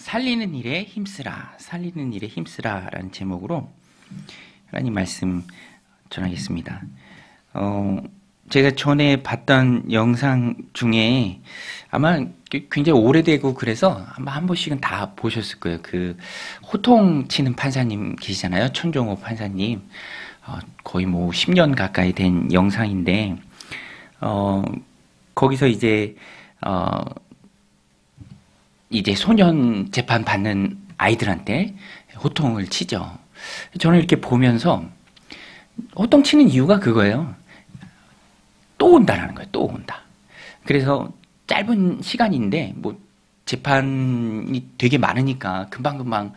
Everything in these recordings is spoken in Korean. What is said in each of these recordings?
살리는 일에 힘쓰라, 살리는 일에 힘쓰라라는 제목으로 하나님 말씀 전하겠습니다. 제가 전에 봤던 영상 중에 아마 굉장히 오래되고 그래서 아마 한 번씩은 다 보셨을 거예요. 그 호통 치는 판사님 계시잖아요. 천종호 판사님. 거의 뭐 10년 가까이 된 영상인데, 거기서 이제 소년 재판 받는 아이들한테 호통을 치죠. 저는 이렇게 보면서 호통 치는 이유가 그거예요. 또 온다라는 거예요. 또 온다. 그래서 짧은 시간인데 뭐 재판이 되게 많으니까 금방금방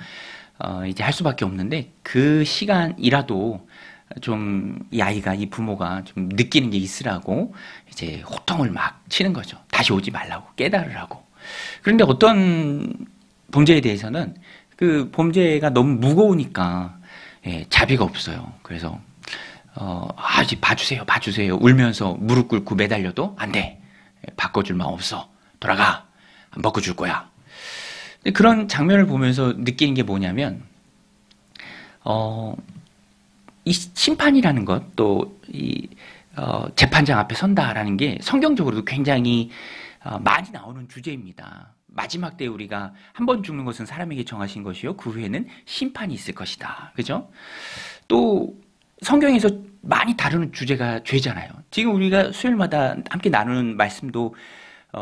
이제 할 수밖에 없는데, 그 시간이라도 좀 이 아이가, 이 부모가 좀 느끼는 게 있으라고 이제 호통을 막 치는 거죠. 다시 오지 말라고, 깨달으라고. 그런데 어떤 범죄에 대해서는 그 범죄가 너무 무거우니까 자비가 없어요. 그래서 이제 봐주세요 울면서 무릎 꿇고 매달려도 안 돼, 바꿔줄 마음 없어, 돌아가, 안 바꿔줄 거야. 그런 장면을 보면서 느끼는 게 뭐냐면, 이 심판이라는 것, 또 이 재판장 앞에 선다라는 게 성경적으로도 굉장히 많이 나오는 주제입니다. 마지막 때 우리가 한 번 죽는 것은 사람에게 정하신 것이요, 그 후에는 심판이 있을 것이다. 그죠? 또 성경에서 많이 다루는 주제가 죄잖아요. 지금 우리가 수요일마다 함께 나누는 말씀도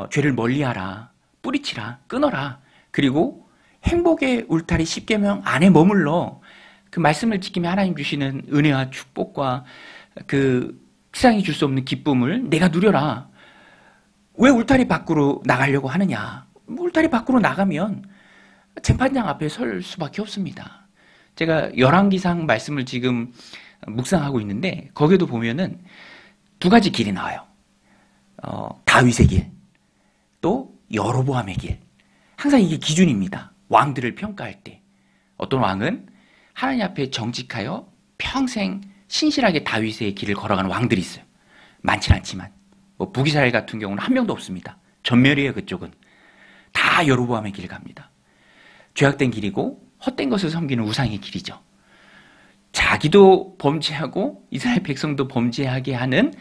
죄를 멀리하라, 뿌리치라, 끊어라, 그리고 행복의 울타리 10계명 안에 머물러 그 말씀을 지키며 하나님 주시는 은혜와 축복과 그 세상이 줄 수 없는 기쁨을 내가 누려라. 왜 울타리 밖으로 나가려고 하느냐? 울타리 밖으로 나가면 재판장 앞에 설 수밖에 없습니다. 제가 열왕기상 말씀을 지금 묵상하고 있는데, 거기에도 보면은 두 가지 길이 나와요. 다윗의 길, 또 여로보암의 길. 항상 이게 기준입니다. 왕들을 평가할 때 어떤 왕은 하나님 앞에 정직하여 평생 신실하게 다윗의 길을 걸어가는 왕들이 있어요. 많진 않지만, 뭐 북이스라엘 같은 경우는 한 명도 없습니다. 전멸이에요. 그쪽은 다 여로보암의 길을 갑니다. 죄악된 길이고 헛된 것을 섬기는 우상의 길이죠. 자기도 범죄하고 이스라엘 백성도 범죄하게 하는,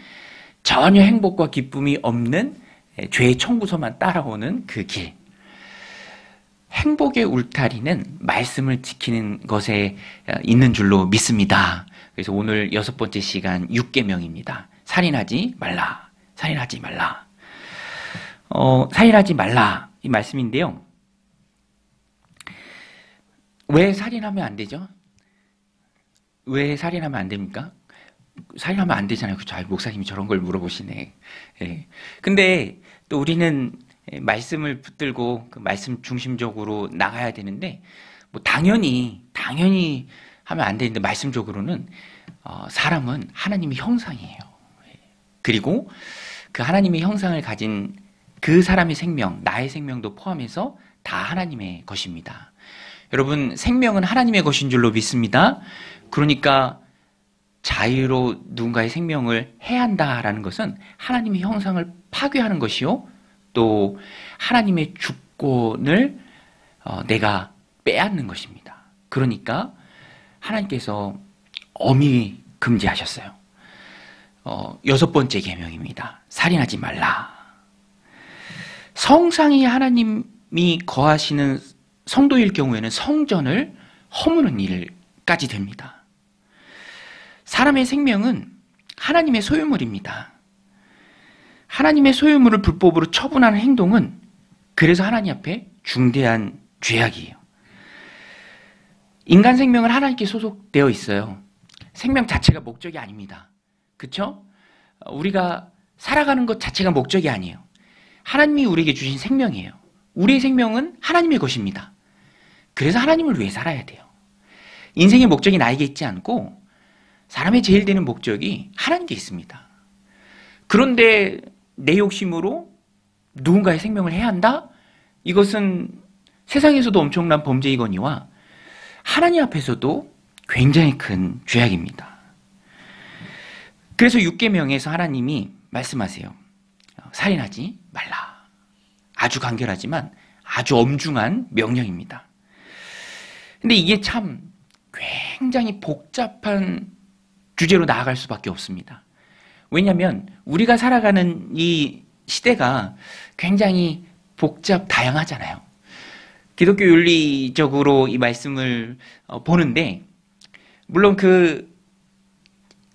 전혀 행복과 기쁨이 없는 죄의 청구서만 따라오는 그 길. 행복의 울타리는 말씀을 지키는 것에 있는 줄로 믿습니다. 그래서 오늘 6번째 시간 6계명입니다. 살인하지 말라, 살인하지 말라. 살인하지 말라, 이 말씀인데요. 왜 살인하면 안 되죠? 왜 살인하면 안 됩니까? 살인하면 안 되잖아요. 그렇죠? 목사님이 저런 걸 물어보시네. 근데 또 우리는 말씀을 붙들고 그 말씀 중심적으로 나가야 되는데, 뭐 당연히 하면 안 되는데, 말씀적으로는 사람은 하나님의 형상이에요. 그리고 그 하나님의 형상을 가진 그 사람의 생명, 나의 생명도 포함해서 다 하나님의 것입니다. 여러분, 생명은 하나님의 것인 줄로 믿습니다. 그러니까 자유로 누군가의 생명을 해한다라는 것은 하나님의 형상을 파괴하는 것이요, 또 하나님의 주권을 내가 빼앗는 것입니다. 그러니까 하나님께서 엄히 금지하셨어요. 6번째 계명입니다. 살인하지 말라. 성상이 하나님이 거하시는 성도일 경우에는 성전을 허무는 일까지 됩니다. 사람의 생명은 하나님의 소유물입니다. 하나님의 소유물을 불법으로 처분하는 행동은 그래서 하나님 앞에 중대한 죄악이에요. 인간 생명은 하나님께 소속되어 있어요. 생명 자체가 목적이 아닙니다. 그렇죠? 우리가 살아가는 것 자체가 목적이 아니에요. 하나님이 우리에게 주신 생명이에요. 우리의 생명은 하나님의 것입니다. 그래서 하나님을 위해 살아야 돼요. 인생의 목적이 나에게 있지 않고 사람의 제일 되는 목적이 하나님께 있습니다. 그런데 내 욕심으로 누군가의 생명을 해야 한다? 이것은 세상에서도 엄청난 범죄이거니와 하나님 앞에서도 굉장히 큰 죄악입니다. 그래서 6계명에서 하나님이 말씀하세요. 살인하지 말라. 아주 간결하지만 아주 엄중한 명령입니다. 근데 이게 참 굉장히 복잡한 주제로 나아갈 수밖에 없습니다. 왜냐하면 우리가 살아가는 이 시대가 굉장히 다양하잖아요. 기독교 윤리적으로 이 말씀을 보는데, 물론 그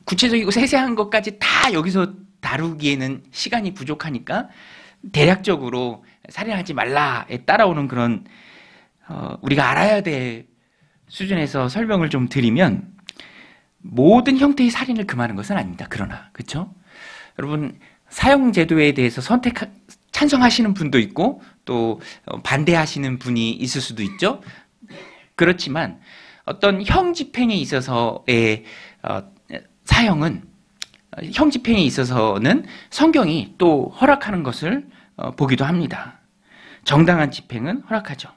구체적이고 세세한 것까지 다 여기서 다루기에는 시간이 부족하니까 대략적으로 살인하지 말라에 따라오는 그런 우리가 알아야 될 수준에서 설명을 좀 드리면, 모든 형태의 살인을 금하는 것은 아닙니다. 그러나 그렇죠? 여러분, 사형제도에 대해서 찬성하시는 분도 있고 또 반대하시는 분이 있을 수도 있죠. 그렇지만 어떤 형 집행에 있어서의 사형은, 형 집행에 있어서는 성경이 또 허락하는 것을 보기도 합니다. 정당한 집행은 허락하죠.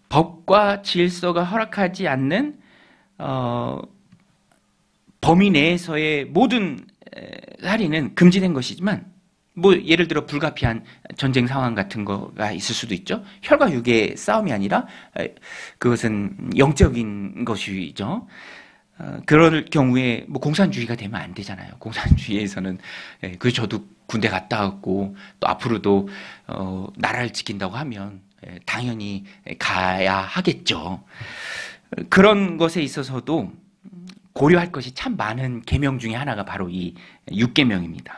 법과 질서가 허락하지 않는 범위 내에서의 모든 살인은 금지된 것이지만, 뭐 예를 들어 불가피한 전쟁 상황 같은 거가 있을 수도 있죠. 혈과 육의 싸움이 아니라 그것은 영적인 것이죠. 그럴 경우에 뭐 공산주의가 되면 안 되잖아요. 공산주의에서는 저도 군대 갔다 왔고 또 앞으로도 나라를 지킨다고 하면 당연히 가야 하겠죠. 그런 것에 있어서도 고려할 것이 참 많은 계명 중에 하나가 바로 이 6계명입니다.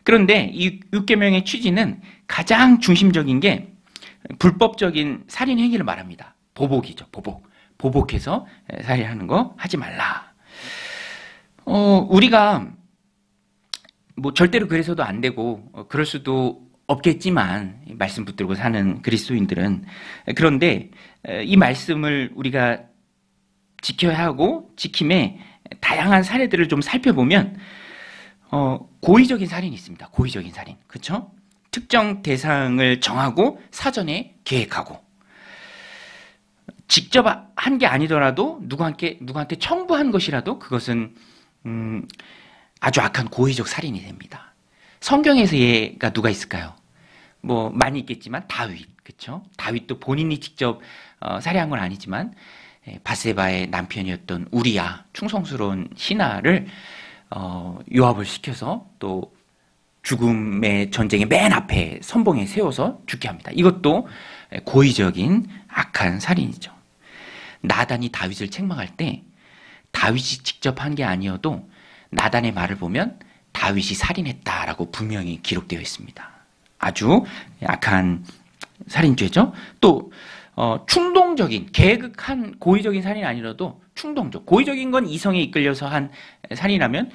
그런데 이 6계명의 취지는 가장 중심적인 게 불법적인 살인 행위를 말합니다. 보복이죠. 보복해서 살인하는 거 하지 말라. 우리가 뭐 절대로 그래서도 안 되고 그럴 수도 없겠지만, 말씀 붙들고 사는 그리스도인들은, 그런데 이 말씀을 우리가 지켜야 하고 지킴의 다양한 사례들을 좀 살펴보면 고의적인 살인이 있습니다. 고의적인 살인. 그렇죠? 특정 대상을 정하고 사전에 계획하고, 직접 한 게 아니더라도 누구한테 청부한 것이라도 그것은 아주 악한 고의적 살인이 됩니다. 성경에서 얘가 누가 있을까요? 뭐 많이 있겠지만 다윗. 그렇죠? 다윗도 본인이 직접 살해한 건 아니지만 바세바의 남편이었던 우리야, 충성스러운 신하를 요압을 시켜서 또 죽음의 전쟁의 맨 앞에 선봉에 세워서 죽게 합니다. 이것도 고의적인 악한 살인이죠. 나단이 다윗을 책망할 때 다윗이 직접 한 게 아니어도 나단의 말을 보면 다윗이 살인했다라고 분명히 기록되어 있습니다. 아주 악한 살인죄죠. 또 충동적인, 계획한 고의적인 살인이 아니라도 충동적, 고의적인 건 이성에 이끌려서 한 살인이라면,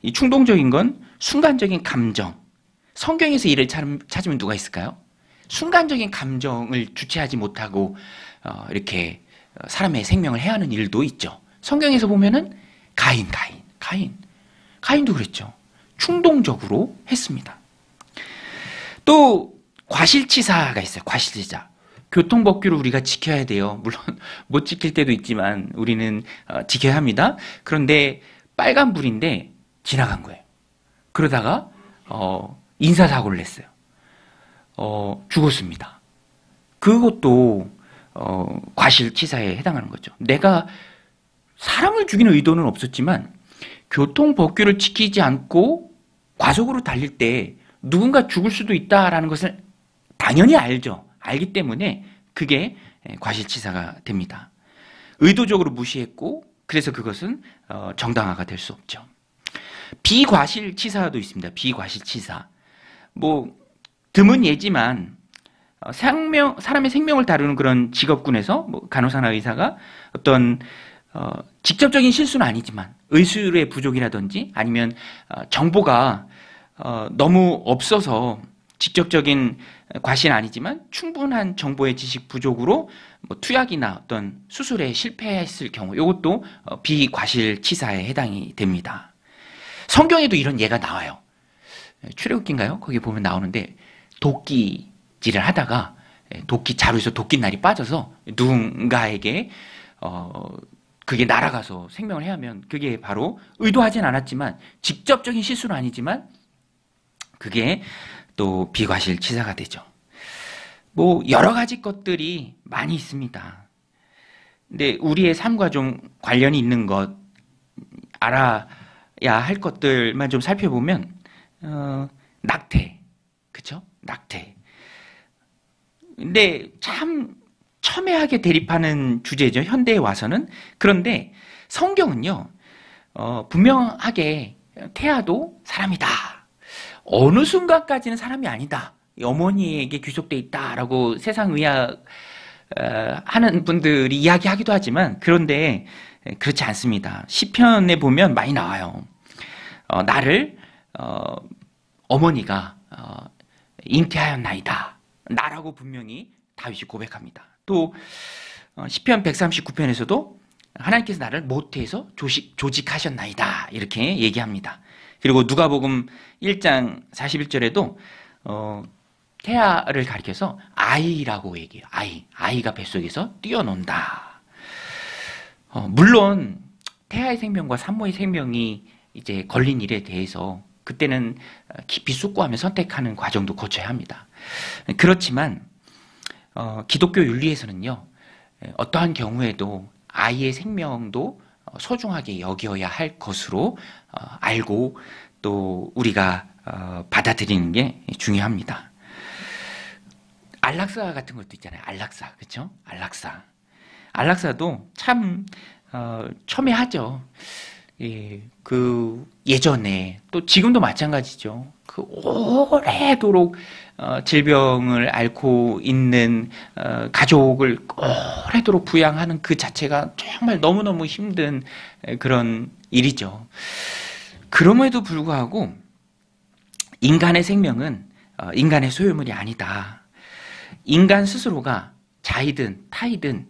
이 충동적인 건 순간적인 감정. 성경에서 이를 찾으면 누가 있을까요? 순간적인 감정을 주체하지 못하고 이렇게 사람의 생명을 해하는 일도 있죠. 성경에서 보면은 가인도 그랬죠. 충동적으로 했습니다. 또 과실치사가 있어요. 과실치사. 교통법규를 우리가 지켜야 돼요. 물론 못 지킬 때도 있지만 우리는 지켜야 합니다. 그런데 빨간불인데 지나간 거예요. 그러다가 인사사고를 냈어요. 죽었습니다. 그것도 과실치사에 해당하는 거죠. 내가 사람을 죽이는 의도는 없었지만 교통법규를 지키지 않고 과속으로 달릴 때 누군가 죽을 수도 있다라는 것을 당연히 알죠. 알기 때문에 그게 과실치사가 됩니다. 의도적으로 무시했고, 그래서 그것은 정당화가 될 수 없죠. 비과실치사도 있습니다. 비과실치사. 뭐 드문 예지만 사람의 생명을 다루는 그런 직업군에서 뭐 간호사나 의사가 어떤 직접적인 실수는 아니지만 의술의 부족이라든지 아니면 정보가 너무 없어서 직접적인 과실은 아니지만 충분한 정보의 지식 부족으로 뭐 투약이나 어떤 수술에 실패했을 경우, 이것도 비과실치사에 해당이 됩니다. 성경에도 이런 예가 나와요. 출애굽기인가요? 거기 보면 나오는데, 도끼질을 하다가 자루에서 도끼날이 빠져서 누군가에게 그게 날아가서 생명을 해하면 그게 바로 의도하진 않았지만, 직접적인 실수는 아니지만 그게 또 비과실치사가 되죠. 뭐 여러 가지 것들이 많이 있습니다. 근데 우리의 삶과 좀 관련이 있는 것, 알아야 할 것들만 좀 살펴보면 낙태, 그쵸? 낙태. 근데 참 첨예하게 대립하는 주제죠. 현대에 와서는. 그런데 성경은요, 분명하게 태아도 사람이다. 어느 순간까지는 사람이 아니다. 어머니에게 귀속돼 있다라고 세상 의학 하는 분들이 이야기하기도 하지만, 그런데 그렇지 않습니다. 시편에 보면 많이 나와요. 나를 어머니가 잉태하였나이다. 나라고 분명히 다윗이 고백합니다. 또 시편 139편에서도 하나님께서 나를 모태에서 조직하셨나이다. 이렇게 얘기합니다. 그리고 누가복음 1장 41절에도 태아를 가리켜서 아이라고 얘기해요. 아이가 뱃속에서 뛰어논다. 물론 태아의 생명과 산모의 생명이 이제 걸린 일에 대해서 그때는 깊이 숙고하며 선택하는 과정도 거쳐야 합니다. 그렇지만 기독교 윤리에서는요, 어떠한 경우에도 아이의 생명도 소중하게 여겨야 할 것으로 알고 또 우리가 받아들이는 게 중요합니다. 안락사 같은 것도 있잖아요. 안락사, 그렇죠? 안락사도 참 첨예하죠. 예, 그 예전에 또 지금도 마찬가지죠. 그 오래도록 질병을 앓고 있는 가족을 오래도록 부양하는 그 자체가 정말 너무너무 힘든 그런 일이죠. 그럼에도 불구하고 인간의 생명은 인간의 소유물이 아니다. 인간 스스로가 자이든 타이든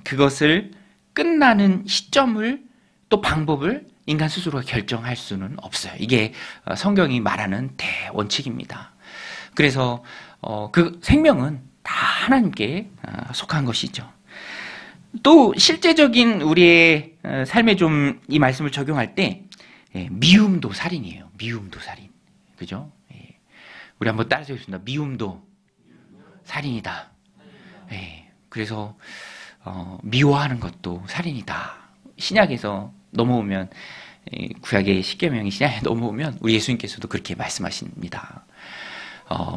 그것을 끝나는 시점을 또 방법을 인간 스스로가 결정할 수는 없어요. 이게 성경이 말하는 대원칙입니다. 그래서 그 생명은 다 하나님께 속한 것이죠. 또 실제적인 우리의 삶에 좀 이 말씀을 적용할 때 미움도 살인이에요. 미움도 살인. 그죠? 우리 한번 따라서 해보겠습니다. 미움도 살인이다. 그래서 미워하는 것도 살인이다. 신약에서 넘어오면, 구약의 십계명이 신약에 넘어오면 우리 예수님께서도 그렇게 말씀하십니다.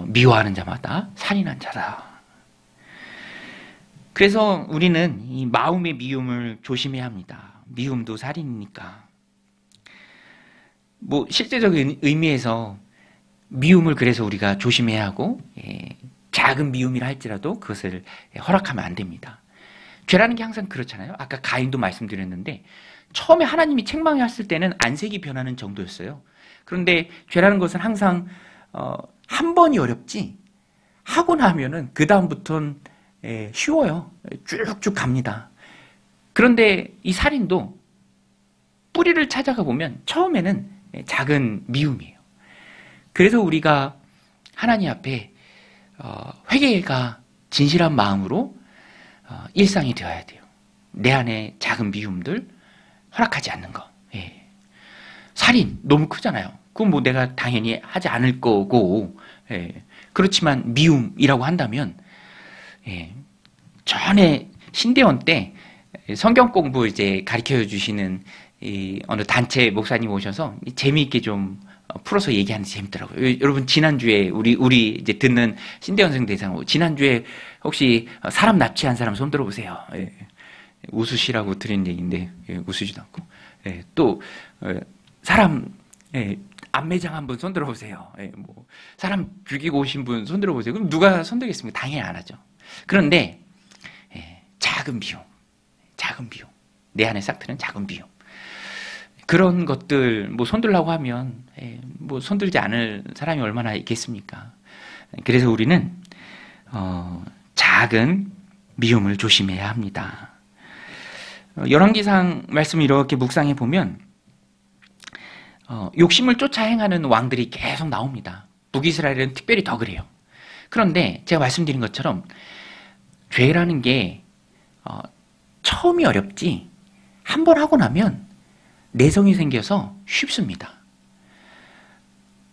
미워하는 자마다 살인한 자다. 그래서 우리는 이 마음의 미움을 조심해야 합니다. 미움도 살인이니까. 뭐 실제적인 의미에서 미움을 그래서 우리가 조심해야 하고, 작은 미움이라 할지라도 그것을 허락하면 안 됩니다. 죄라는 게 항상 그렇잖아요. 아까 가인도 말씀드렸는데 처음에 하나님이 책망했을 때는 안색이 변하는 정도였어요. 그런데 죄라는 것은 항상 한 번이 어렵지 하고 나면은 그 다음부터는 쉬워요. 쭉쭉 갑니다. 그런데 이 살인도 뿌리를 찾아가 보면 처음에는 작은 미움이에요. 그래서 우리가 하나님 앞에 회개가 진실한 마음으로 일상이 되어야 돼요. 내 안에 작은 미움들 허락하지 않는 거. 살인 너무 크잖아요. 그건 뭐 내가 당연히 하지 않을 거고, 그렇지만 미움이라고 한다면, 전에 신대원 때 성경 공부 이제 가르쳐 주시는 이 어느 단체 목사님 오셔서 재미있게 좀 풀어서 얘기하는 게 재밌더라고요. 여러분 지난주에 우리 이제 듣는 신대원생 대상 지난주에 혹시 사람 납치한 사람 손 들어보세요. 웃으시라고 드린 얘기인데 웃으지도 않고. 또 사람 안매장 한 분 손 들어보세요. 뭐 사람 죽이고 오신 분 손 들어보세요. 그럼 누가 손 들겠습니까? 당연히 안 하죠. 그런데 작은 비움, 내 안에 싹 트는 작은 비움. 그런 것들 뭐 손들라고 하면 뭐 손들지 않을 사람이 얼마나 있겠습니까? 그래서 우리는 작은 미움을 조심해야 합니다. 열왕기상 말씀을 이렇게 묵상해 보면 욕심을 쫓아 행하는 왕들이 계속 나옵니다. 북이스라엘은 특별히 더 그래요. 그런데 제가 말씀드린 것처럼 죄라는 게 처음이 어렵지 한 번 하고 나면 내성이 생겨서 쉽습니다.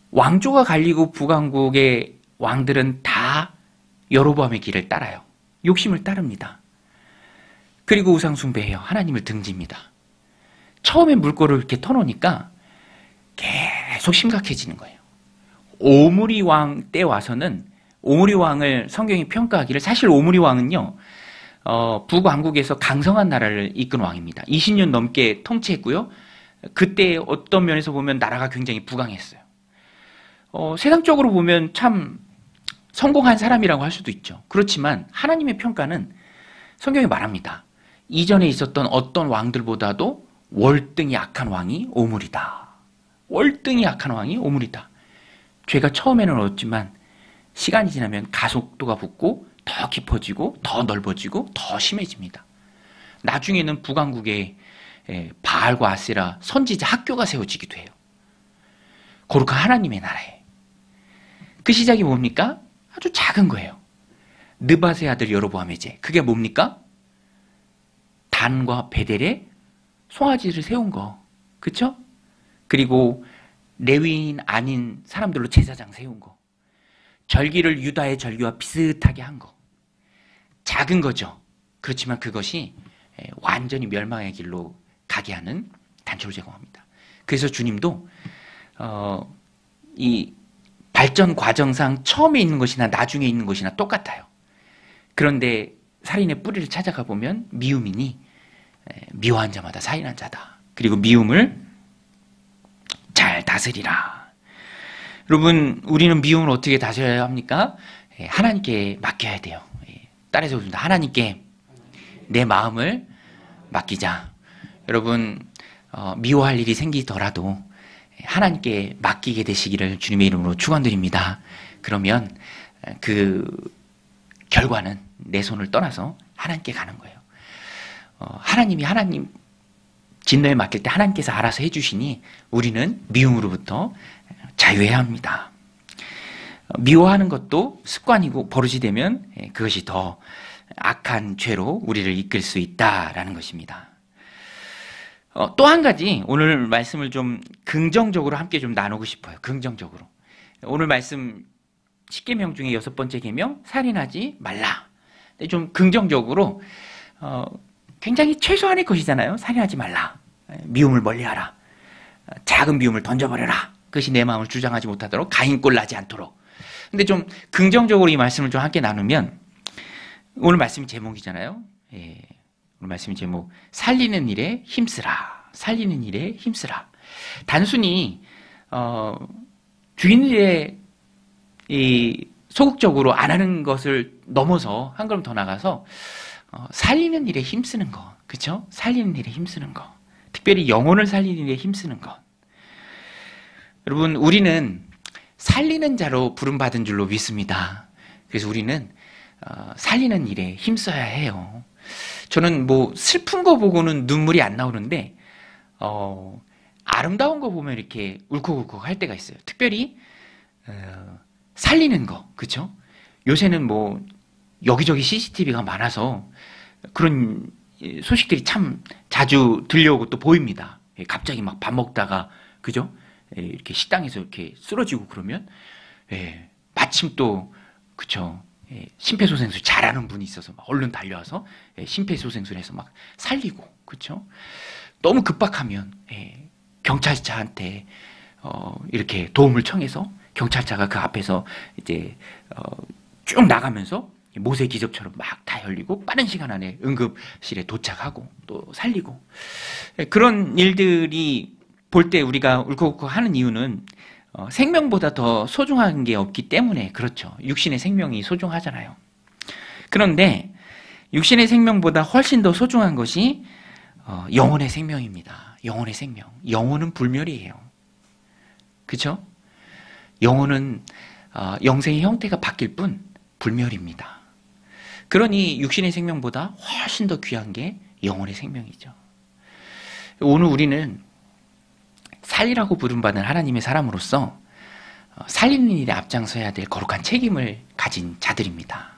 왕조가 갈리고 북왕국의 왕들은 다 여로보암의 길을 따라요. 욕심을 따릅니다. 그리고 우상 숭배해요. 하나님을 등집니다. 처음에 물꼬를 이렇게 터놓으니까 계속 심각해지는 거예요. 오므리 왕 때 와서는 오므리 왕을 성경이 평가하기를, 사실 오므리 왕은요, 북왕국에서 강성한 나라를 이끈 왕입니다. 20년 넘게 통치했고요. 그때 어떤 면에서 보면 나라가 굉장히 부강했어요. 세상적으로 보면 참 성공한 사람이라고 할 수도 있죠. 그렇지만 하나님의 평가는 성경이 말합니다. 이전에 있었던 어떤 왕들보다도 월등히 악한 왕이 오므리다. 월등히 악한 왕이 오므리다. 죄가 처음에는 어렵지만 시간이 지나면 가속도가 붙고 더 깊어지고 더 넓어지고 더 심해집니다. 나중에는 북왕국에 바알과 아세라 선지자 학교가 세워지기도 해요. 거룩한 하나님의 나라에. 그 시작이 뭡니까? 아주 작은 거예요. 느밧의 아들 여로보암의 죄. 그게 뭡니까? 단과 베델에 송아지를 세운 거. 그쵸? 그리고 레위인 아닌 사람들로 제사장 세운 거. 절기를 유다의 절기와 비슷하게 한 거. 작은 거죠. 그렇지만 그것이 완전히 멸망의 길로 가게 하는 단초를 제공합니다. 그래서 주님도 이 발전 과정상 처음에 있는 것이나 나중에 있는 것이나 똑같아요. 그런데 살인의 뿌리를 찾아가 보면 미움이니 미워한 자마다 살인한 자다. 그리고 미움을 잘 다스리라. 여러분, 우리는 미움을 어떻게 다스려야 합니까? 하나님께 맡겨야 돼요. 따라서 보십니다. 하나님께 내 마음을 맡기자. 여러분, 미워할 일이 생기더라도 하나님께 맡기게 되시기를 주님의 이름으로 축원드립니다. 그러면 그 결과는 내 손을 떠나서 하나님께 가는 거예요. 하나님이 진노에 맡길 때 하나님께서 알아서 해주시니 우리는 미움으로부터 자유해야 합니다. 미워하는 것도 습관이고 버릇이 되면 그것이 더 악한 죄로 우리를 이끌 수 있다라는 것입니다. 또 한 가지 오늘 말씀을 좀 긍정적으로 함께 좀 나누고 싶어요. 긍정적으로. 오늘 말씀 10계명 중에 6번째 계명 살인하지 말라. 좀 긍정적으로 굉장히 최소한의 것이잖아요. 살인하지 말라. 미움을 멀리하라. 작은 미움을 던져버려라. 그것이 내 마음을 주장하지 못하도록 가인꼴 나지 않도록. 근데 좀 긍정적으로 이 말씀을 좀 함께 나누면 오늘 말씀 제목이잖아요. 오늘 말씀 제목 살리는 일에 힘쓰라. 살리는 일에 힘쓰라. 단순히 죽이는 일에 소극적으로 안 하는 것을 넘어서 한 걸음 더 나가서 살리는 일에 힘쓰는 것. 그렇죠? 살리는 일에 힘쓰는 것. 특별히 영혼을 살리는 일에 힘쓰는 것. 여러분, 우리는 살리는 자로 부름받은 줄로 믿습니다. 그래서 우리는 살리는 일에 힘써야 해요. 저는 뭐 슬픈 거 보고는 눈물이 안 나오는데 아름다운 거 보면 이렇게 울컥울컥 할 때가 있어요. 특별히 살리는 거, 그렇죠? 요새는 뭐 여기저기 CCTV가 많아서 그런 소식들이 참 자주 들려오고 또 보입니다. 갑자기 막 밥 먹다가, 그죠? 이렇게 식당에서 이렇게 쓰러지고 그러면 마침 또, 그쵸? 심폐소생술 잘하는 분이 있어서 막 얼른 달려와서 심폐소생술 해서 막 살리고, 그쵸? 너무 급박하면 경찰차한테 이렇게 도움을 청해서 경찰차가 그 앞에서 이제 쭉 나가면서 모세 기적처럼 막 다 열리고 빠른 시간 안에 응급실에 도착하고 또 살리고, 그런 일들이 볼 때 우리가 울컥울컥 하는 이유는 생명보다 더 소중한 게 없기 때문에 그렇죠. 육신의 생명이 소중하잖아요. 그런데 육신의 생명보다 훨씬 더 소중한 것이 영혼의 생명입니다. 영혼의 생명. 영혼은 불멸이에요. 그렇죠? 영혼은 영생의 형태가 바뀔 뿐 불멸입니다. 그러니 육신의 생명보다 훨씬 더 귀한 게 영혼의 생명이죠. 오늘 우리는 살리라고 부름받은 하나님의 사람으로서 살리는 일에 앞장서야 될 거룩한 책임을 가진 자들입니다.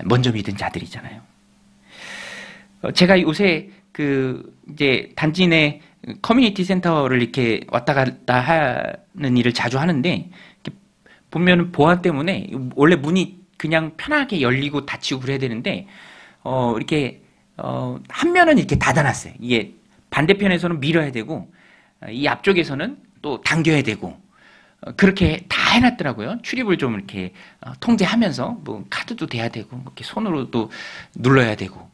먼저 믿은 자들이잖아요. 제가 요새 이제 단지 내 커뮤니티 센터를 이렇게 왔다 갔다 하는 일을 자주 하는데, 보면 보안 때문에 원래 문이 그냥 편하게 열리고 닫히고 그래야 되는데 이렇게 한 면은 이렇게 닫아놨어요. 이게 반대편에서는 밀어야 되고 이 앞쪽에서는 또 당겨야 되고 그렇게 다 해놨더라고요. 출입을 좀 이렇게 통제하면서 뭐 카드도 대야 되고 이렇게 손으로도 눌러야 되고.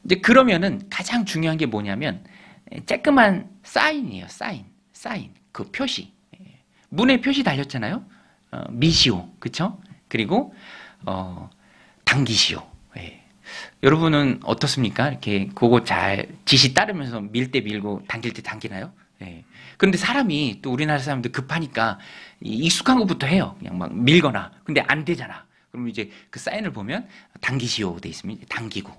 이제 그러면은 가장 중요한 게 뭐냐면 쬐끄만 사인이에요. 사인. 그 표시. 문에 표시 달렸잖아요. 미시오, 그쵸? 그리고 당기시오. 예. 여러분은 어떻습니까? 이렇게 그거 잘 지시 따르면서 밀 때 밀고 당길 때 당기나요? 예. 그런데 사람이 또 우리나라 사람들 급하니까 익숙한 것부터 해요. 그냥 막 밀거나. 근데 안 되잖아. 그러면 이제 그 사인을 보면 당기시오 돼 있으면 당기고.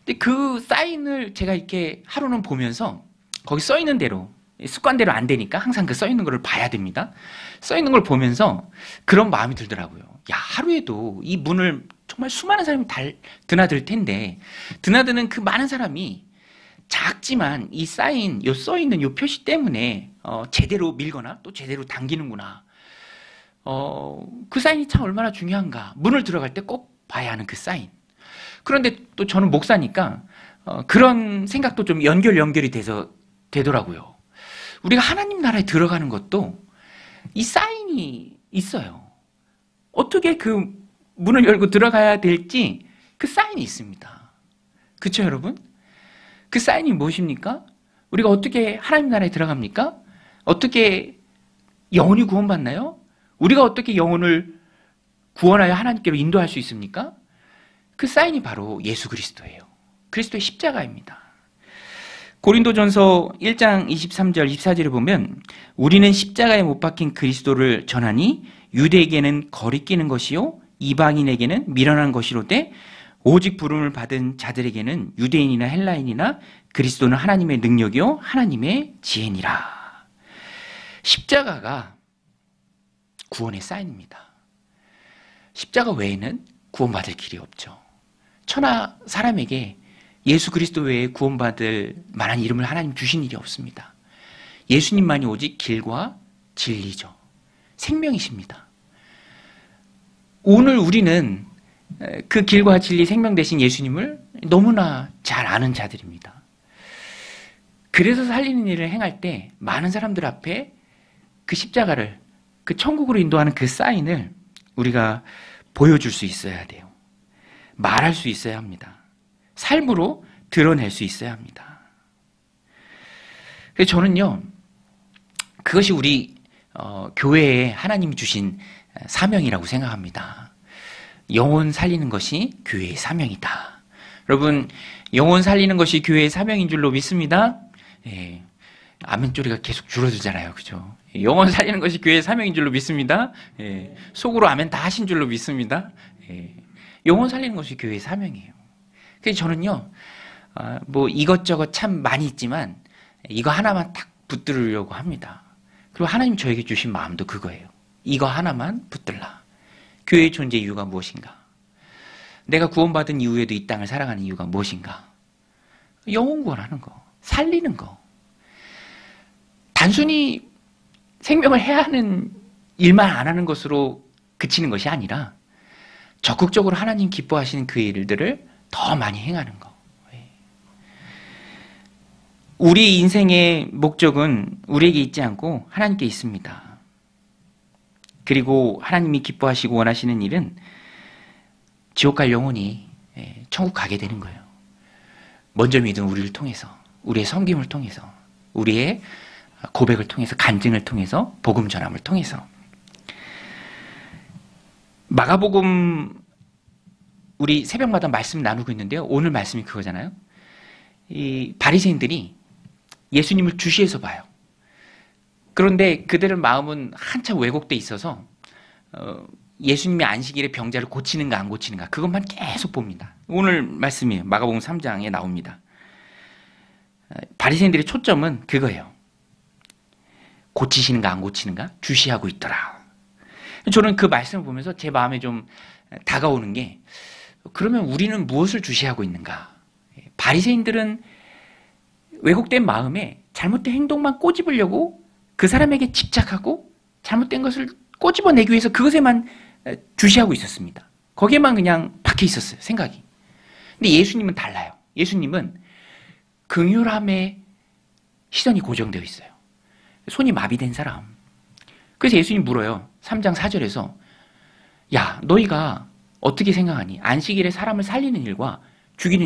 근데 그 사인을 제가 이렇게 하루는 보면서 거기 써 있는 대로 습관대로 안 되니까 항상 그 써 있는 거를 봐야 됩니다. 써 있는 걸 보면서 그런 마음이 들더라고요. 야, 하루에도 이 문을 정말 수많은 사람이 드나들 텐데 드나드는 그 많은 사람이 작지만 이 사인, 요 써 있는 요 표시 때문에 제대로 밀거나 또 제대로 당기는구나. 그 사인이 참 얼마나 중요한가. 문을 들어갈 때 꼭 봐야 하는 그 사인. 그런데 또 저는 목사니까 그런 생각도 좀 연결이 돼서 되더라고요. 우리가 하나님 나라에 들어가는 것도 이 사인이 있어요. 어떻게 그 문을 열고 들어가야 될지 그 사인이 있습니다. 그렇죠, 여러분? 그 사인이 무엇입니까? 우리가 어떻게 하나님 나라에 들어갑니까? 어떻게 영혼이 구원받나요? 우리가 어떻게 영혼을 구원하여 하나님께로 인도할 수 있습니까? 그 사인이 바로 예수 그리스도예요. 그리스도의 십자가입니다. 고린도전서 1장 23절 24절에 보면 우리는 십자가에 못 박힌 그리스도를 전하니 유대에게는 거리끼는 것이요 이방인에게는 미련한 것이로되 오직 부름을 받은 자들에게는 유대인이나 헬라인이나 그리스도는 하나님의 능력이요 하나님의 지혜니라. 십자가가 구원의 사인입니다. 십자가 외에는 구원받을 길이 없죠. 천하 사람에게 예수 그리스도 외에 구원받을 만한 이름을 하나님 주신 일이 없습니다. 예수님만이 오직 길과 진리죠. 생명이십니다. 오늘 우리는 그 길과 진리 생명 되신 예수님을 너무나 잘 아는 자들입니다. 그래서 살리는 일을 행할 때 많은 사람들 앞에 그 십자가를, 그 천국으로 인도하는 그 사인을 우리가 보여줄 수 있어야 돼요. 말할 수 있어야 합니다. 삶으로 드러낼 수 있어야 합니다. 그래서 저는요, 그것이 우리 교회에 하나님이 주신 사명이라고 생각합니다. 영혼 살리는 것이 교회의 사명이다. 여러분, 영혼 살리는 것이 교회의 사명인 줄로 믿습니다. 예, 아멘 소리가 계속 줄어들잖아요. 그죠? 영혼 살리는 것이 교회의 사명인 줄로 믿습니다. 예, 속으로 아멘 다 하신 줄로 믿습니다. 예, 영혼 살리는 것이 교회의 사명이에요. 그래서 저는요, 뭐 이것저것 참 많이 있지만 이거 하나만 딱 붙들으려고 합니다. 그리고 하나님 저에게 주신 마음도 그거예요. 이거 하나만 붙들라. 교회의 존재 이유가 무엇인가? 내가 구원받은 이후에도 이 땅을 살아가는 이유가 무엇인가? 영혼 구원하는 거, 살리는 거. 단순히 생명을 해야 하는 일만 안 하는 것으로 그치는 것이 아니라 적극적으로 하나님 기뻐하시는 그 일들을 더 많이 행하는 거. 우리 인생의 목적은 우리에게 있지 않고 하나님께 있습니다. 그리고 하나님이 기뻐하시고 원하시는 일은 지옥 갈 영혼이 천국 가게 되는 거예요. 먼저 믿은 우리를 통해서, 우리의 섬김을 통해서, 우리의 고백을 통해서, 간증을 통해서, 복음 전함을 통해서. 마가복음 우리 새벽마다 말씀 나누고 있는데요. 오늘 말씀이 그거잖아요. 이 바리새인들이 예수님을 주시해서 봐요. 그런데 그들의 마음은 한참 왜곡돼 있어서 예수님이 안식일에 병자를 고치는가 안 고치는가 그것만 계속 봅니다. 오늘 말씀이에요. 마가복음 3장에 나옵니다. 바리새인들의 초점은 그거예요. 고치시는가 안 고치는가 주시하고 있더라. 저는 그 말씀을 보면서 제 마음에 좀 다가오는 게 그러면 우리는 무엇을 주시하고 있는가? 바리새인들은 왜곡된 마음에 잘못된 행동만 꼬집으려고 그 사람에게 집착하고 잘못된 것을 꼬집어내기 위해서 그것에만 주시하고 있었습니다. 거기에만 그냥 박혀 있었어요, 생각이. 근데 예수님은 달라요. 예수님은 긍휼함에 시선이 고정되어 있어요. 손이 마비된 사람. 그래서 예수님 물어요. 3장 4절에서 야, 너희가 어떻게 생각하니? 안식일에 사람을 살리는 일과 죽이는